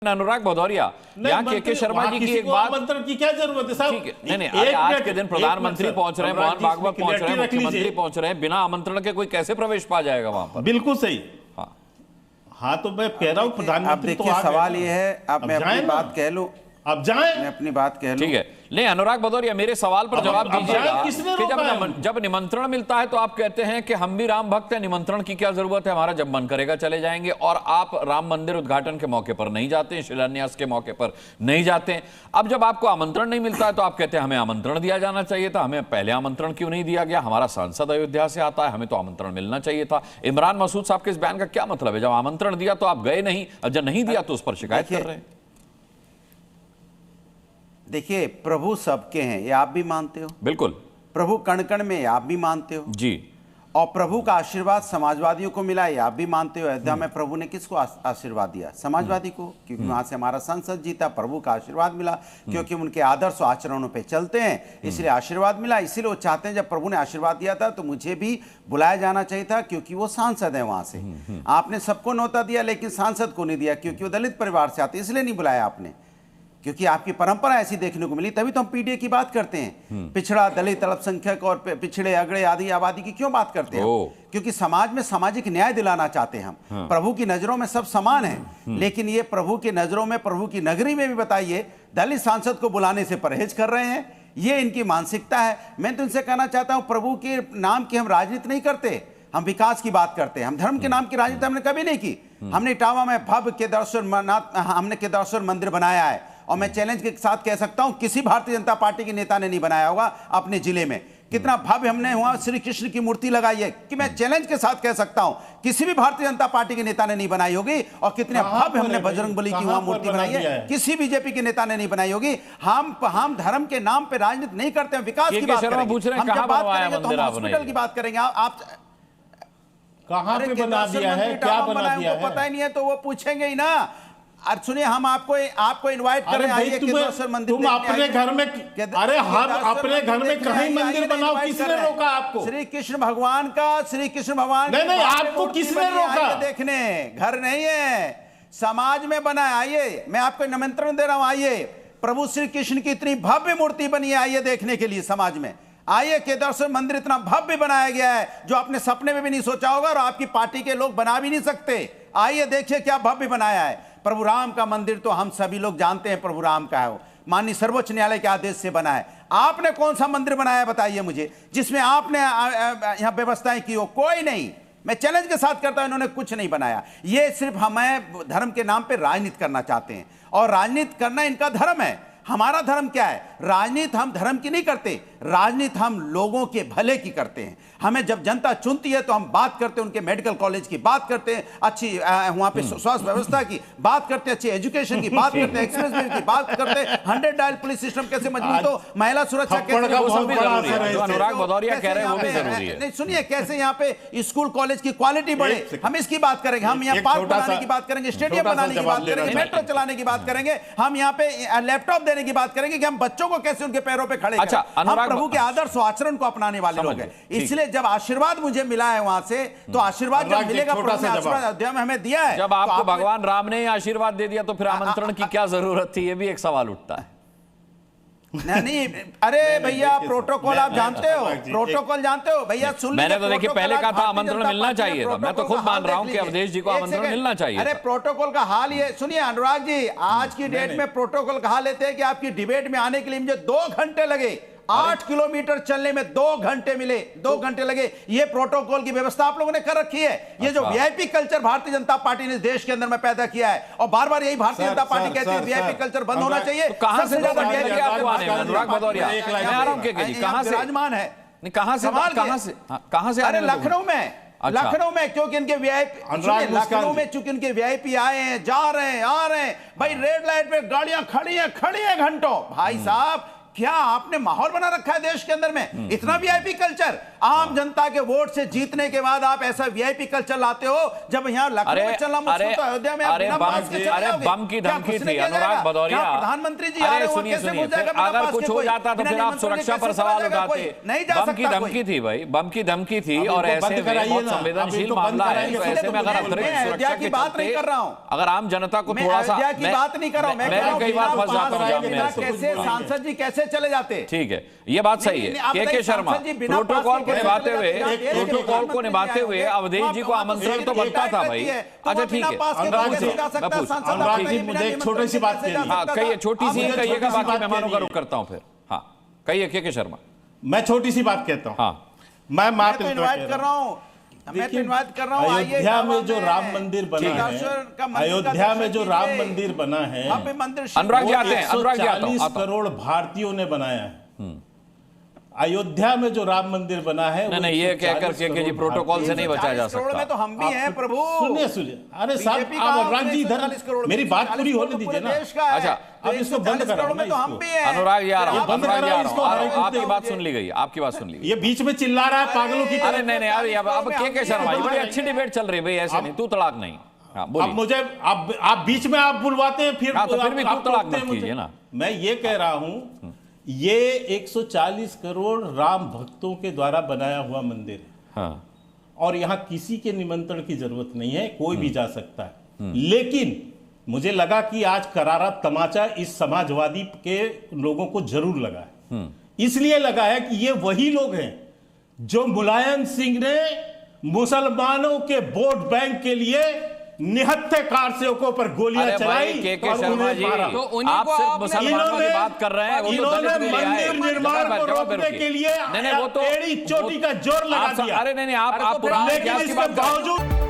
अनुराग भदौरिया, यहाँ के शर्मा जी की एक बात, आमंत्रण की क्या जरूरत है साहब? नहीं, आज के दिन प्रधानमंत्री पहुंच रहे हैं, मोहन भागवत पहुंच रहे हैं, मुख्यमंत्री पहुंच रहे हैं, बिना आमंत्रण के कोई कैसे प्रवेश पा जाएगा वहां पर? बिल्कुल सही। हाँ तो मैं कह रहा हूँ प्रधानमंत्री तो सवाल ये है, अब मैं अपनी बात कह लूं, अब जाएं, मैं अपनी बात कह लूं। ठीक है, नहीं अनुराग भदौरिया, मेरे सवाल पर जवाब दीजिएगा कि जब निमंत्रण मिलता है तो आप कहते हैं कि हम भी राम भक्त हैं, निमंत्रण की क्या जरूरत है, हमारा जब मन करेगा चले जाएंगे, और आप राम मंदिर उद्घाटन के मौके पर नहीं जाते हैं, शिलान्यास के मौके पर नहीं जाते हैं। अब जब आपको आमंत्रण नहीं मिलता है तो आप कहते हैं हमें आमंत्रण दिया जाना चाहिए था, हमें पहले आमंत्रण क्यों नहीं दिया गया, हमारा सांसद अयोध्या से आता है, हमें तो आमंत्रण मिलना चाहिए था। इमरान मसूद साहब के इस बयान का क्या मतलब है? जब आमंत्रण दिया तो आप गए नहीं, जब नहीं दिया तो उस पर शिकायत कर रहे हैं। देखिए, प्रभु सबके हैं, ये आप भी मानते हो। बिल्कुल। प्रभु कण कण में, आप भी मानते हो जी। और प्रभु का आशीर्वाद समाजवादियों को मिला, ये आप भी मानते हो। अयोध्या में प्रभु ने किसको आशीर्वाद दिया? समाजवादी को, क्योंकि वहां से हमारा संसद जीता, प्रभु का आशीर्वाद मिला, क्योंकि उनके आदर्श आचरणों पे चलते हैं, इसलिए आशीर्वाद मिला। इसीलिए वो चाहते हैं, जब प्रभु ने आशीर्वाद दिया था तो मुझे भी बुलाया जाना चाहिए था, क्योंकि वो सांसद है वहां से। आपने सबको न्योता दिया, लेकिन सांसद को नहीं दिया, क्योंकि वो दलित परिवार से आते, इसलिए नहीं बुलाया आपने, क्योंकि आपकी परंपरा ऐसी देखने को मिली। तभी तो हम पीडीए की बात करते हैं, पिछड़ा, दलित, अल्पसंख्यक और पिछड़े, अगड़े आदि आबादी की क्यों बात करते हैं? क्योंकि समाज में सामाजिक न्याय दिलाना चाहते हैं हम। प्रभु की नजरों में सब समान है, लेकिन ये प्रभु की नजरों में, प्रभु की नगरी में भी बताइए, दलित सांसद को बुलाने से परहेज कर रहे हैं। ये इनकी मानसिकता है। मैं तो इनसे कहना चाहता हूं, प्रभु के नाम की हम राजनीति नहीं करते, हम विकास की बात करते हैं। हम धर्म के नाम की राजनीति हमने कभी नहीं की। हमने इटावा में भव्य केदारेश्वर मंदिर बनाया है, और मैं चैलेंज के साथ कह सकता हूं, किसी भारतीय जनता पार्टी के नेता ने नहीं बनाया होगा अपने जिले में। कितना भव्य हमने वहां श्री कृष्ण की मूर्ति लगाई है, कि मैं चैलेंज के साथ कह सकता हूं किसी भी भारतीय जनता पार्टी के नेता ने नहीं बनाई होगी। और कितने भव्य हमने बजरंगबली की वहां मूर्ति बनाई है, किसी बीजेपी के नेता ने नहीं बनाई होगी। हम धर्म के नाम पे राजनीति नहीं करते हैं, विकास की बात करेंगे। हम जब बात करेंगे तो हम हॉस्पिटल की बात करेंगे। आप कहां पे बना दिया है, क्या बना दिया है, पता ही नहीं है, तो वो पूछेंगे ही ना। और सुनिए, हम आपको इनवाइट कर रहे हैं, आइए केदारेश्वर मंदिर। तुम अपने घर में, अरे हम अपने घर में कहीं मंदिर बनाओ, किसने रोका आपको? श्री कृष्ण भगवान का, श्री कृष्ण भगवान नहीं, आपको किसने रोका? देखने घर नहीं है, समाज में बना है। आइए, मैं आपको निमंत्रण दे रहा हूं, आइए। प्रभु श्री कृष्ण की इतनी भव्य मूर्ति बनी है, आइए देखने के लिए समाज में। आइए, केदारेश्वर मंदिर इतना भव्य बनाया गया है, जो आपने सपने में भी नहीं सोचा होगा, और आपकी पार्टी के लोग बना भी नहीं सकते। आइए देखिए क्या भव्य बनाया है। प्रभु राम का मंदिर तो हम सभी लोग जानते हैं, प्रभु राम का है वो, माननीय सर्वोच्च न्यायालय के आदेश से बना है। आपने कौन सा मंदिर बनाया बताइए मुझे, जिसमें आपने यहां व्यवस्थाएं की हो? कोई नहीं। मैं चैलेंज के साथ करता हूं, इन्होंने कुछ नहीं बनाया। ये सिर्फ हमें धर्म के नाम पे राजनीति करना चाहते हैं, और राजनीति करना इनका धर्म है। हमारा धर्म क्या है? राजनीति हम धर्म की नहीं करते, राजनीति हम लोगों के भले की करते हैं। हमें जब जनता चुनती है तो हम बात करते हैं, उनके मेडिकल कॉलेज की बात करते हैं, अच्छी वहां पे स्वास्थ्य व्यवस्था की बात करते हैं, अच्छी एजुकेशन की बात करते हैं, एक्सप्रेस वे की बात करते हैं, 100 डायल पुलिस सिस्टम कैसे मजबूत हो, महिला सुरक्षा कैसे, अनुराग भदौरिया कह रहे हैं वो भी जरूरी है। नहीं, सुनिए, कैसे यहाँ पे स्कूल कॉलेज की क्वालिटी बढ़े, हम इसकी बात करेंगे। हम यहाँ पार्क बनाने की बात करेंगे, स्टेडियम बनाने की बात करेंगे, मेट्रो चलाने की बात करेंगे, हम यहाँ पे लैपटॉप देने की बात करेंगे, कि हम बच्चों को कैसे उनके पैरों पे खड़े करें। हम प्रभु के आदर्श आचरण को अपनाने वाले लोग हैं। इसलिए जब आशीर्वाद मुझे मिला है वहां से, तो आशीर्वाद जब मिलेगा, आशीर्वाद अयोध्या में हमें दिया है, जब आपको भगवान राम ने आशीर्वाद दे दिया तो फिर आमंत्रण की क्या जरूरत थी? ये भी एक सवाल उठता है। नहीं, अरे भैया, प्रोटोकॉल आप जानते हो, प्रोटोकॉल जानते हो भैया। सुन, मैंने तो देखिए पहले कहा था आमंत्रण मिलना चाहिए था। मैं तो खुद मान रहा हूं कि अवधेश जी को आमंत्रण मिलना चाहिए। अरे प्रोटोकॉल का हाल ये सुनिए अनुराग जी, आज की डेट में प्रोटोकॉल कहा लेते हैं कि आपकी डिबेट में आने के लिए मुझे 2 घंटे लगे, 8 किलोमीटर चलने में 2 घंटे मिले, 2 घंटे लगे। ये प्रोटोकॉल की व्यवस्था आप लोगों ने कर रखी है। ये जो VIP culture Bharatiya Janata party ने देश के अंदर में पैदा किया है, और बार बार यही भारतीय जनता पार्टी कहती है वीआईपी कल्चर बंद होना चाहिए। कहां से ज्यादा वीआईपी आपको आने में? अनुराग भदौरिया, मैं आ रहा हूं के जी, कहां से विराजमान है? नहीं, कहां से? अरे लखनऊ में, लखनऊ में, क्योंकि इनके वीआईपी, लखनऊ में चूंकि इनके वीआईपी आए हैं, जा रहे हैं, आ रहे हैं। भाई रेड लाइट पे गाड़ियां खड़ी हैं घंटों। भाई साहब, क्या आपने माहौल बना रखा है देश के अंदर में? इतना वीआईपी कल्चर, आम जनता के वोट से जीतने के बाद आप ऐसा वीआईपी कल्चर लाते हो, जब यहाँ लखनऊ में चलना मुश्किल तो अयोध्या में आप बिना मास्क के चले जाओगे। बम की क्या धमकी कुछ थी नहीं किया अनुराग जाएगा? भदौरिया। क्या प्रधानमंत्री जी आ रहे अरे हो, सुनिए कैसे सुनिए, हो जाएगा बिना अगर मास्क कुछ के हो कोई? जाता तो बिना फिर आप निमंत्रण के सुरक्षा पर कैसे सवाल चला जाएगा उठाते। कोई? नहीं जा बम की सकता धमकी कोई। थी भाई, बम की धमकी थी, अब और इनको ऐसे बंद में कराइए बहुत ना, अब संवेदनशील इनको बंद मामला है, कराइए, तो इसलिए ऐसे में अगर मैं अतिरिक्त अयोध्या सुरक्षा की के बात नहीं चलते कर रहा हूं। अगर आम जनता को मैं थोड़ा सा, अयोध्या की बात नहीं कर रहा हूं, मैं कह रहा हूं कई बार बिना फंस जाता हूं मास्क जाम के में बिना ऐसे। कैसे सांसद जी कैसे चले जाते? ठीक है, ये बात सही है। नहीं, आप के बताइए, शर्मा सांसद जी बिना प्रोटोकॉल पास को के निभाते कैसे हुए, चले जाते हैं? प्रोटोकॉल को निभाते हुए अवधेश जी को आमंत्रण तो बनता था भाई। अच्छा ठीक है, छोटी सी बात कहिए। हाँ कहिए, छोटी सी कहिएगा, बाकी मेहमानों का रुख करता हूं फिर। हाँ कहिए के शर्मा। मैं छोटी सी बात कहता हूं। हाँ मैं तो इनवाइट कर रहा हूं, मैं तो इनवाइट कर रहा हूं। अयोध्या में जो राम मंदिर बना है, अयोध्या में जो राम मंदिर बना है, अनुराग जी आते हैं, अनुराग जी आता हूं, 140 करोड़ भारतीयों ने बनाया है। अयोध्या में जो राम मंदिर बना है, नहीं ये कहकर के जी प्रोटोकॉल से नहीं बचा जा सकता। में तो हम भी हैं प्रभु। सुनिए सुनिए, अरे साहब आप राम जी इधर मेरी बात पूरी होने दीजिए ना। अच्छा अब इसको बंद करो ना, अनुराग जी आ रहा हूं, बंद अनुराग जी आ इसको रहा हूं, आपकी बात सुन ली गई, आपकी बात सुन ली गई। ये बीच में चिल्ला रहा है पागलों की अरे नहीं नहीं, अरे अब के शर्मा, ये बड़ी अच्छी डिबेट चल रही है भाई, ऐसे नहीं, तू तड़ाक नहीं। हाँ अब बोलिए। मुझे आप बीच में आप बुलवाते हैं, फिर हाँ, तो फिर भी आप तू तड़ाक टोकते हैं मत मुझे। कीजिए ना। मैं ये कह रहा हूं, ये 140 करोड़ राम भक्तों के द्वारा बनाया हुआ मंदिर है। हाँ और यहां किसी के निमंत्रण की जरूरत नहीं है, कोई भी जा सकता है। लेकिन मुझे लगा कि आज करारा तमाचा इस समाजवादी के लोगों को जरूर लगा है। इसलिए लगा है कि ये वही लोग हैं जो मुलायम सिंह ने मुसलमानों के वोट बैंक के लिए निहत्थे कारसेवकों पर गोलियां चलाई के और शर्मा उन्हें जी, मारा। तो आप सिर्फ मुसलमानों की बात कर रहे हैं, वो तो इन्होंने दलित भी ले आए। मंदिर निर्माण को रोकने के लिए नहीं नहीं, वो तो एड़ी चोटी का जोर लगा दिया। अरे नहीं नहीं, आप पुराने लेकिन इतिहास की इसके बात कर रहे हैं। बावजूद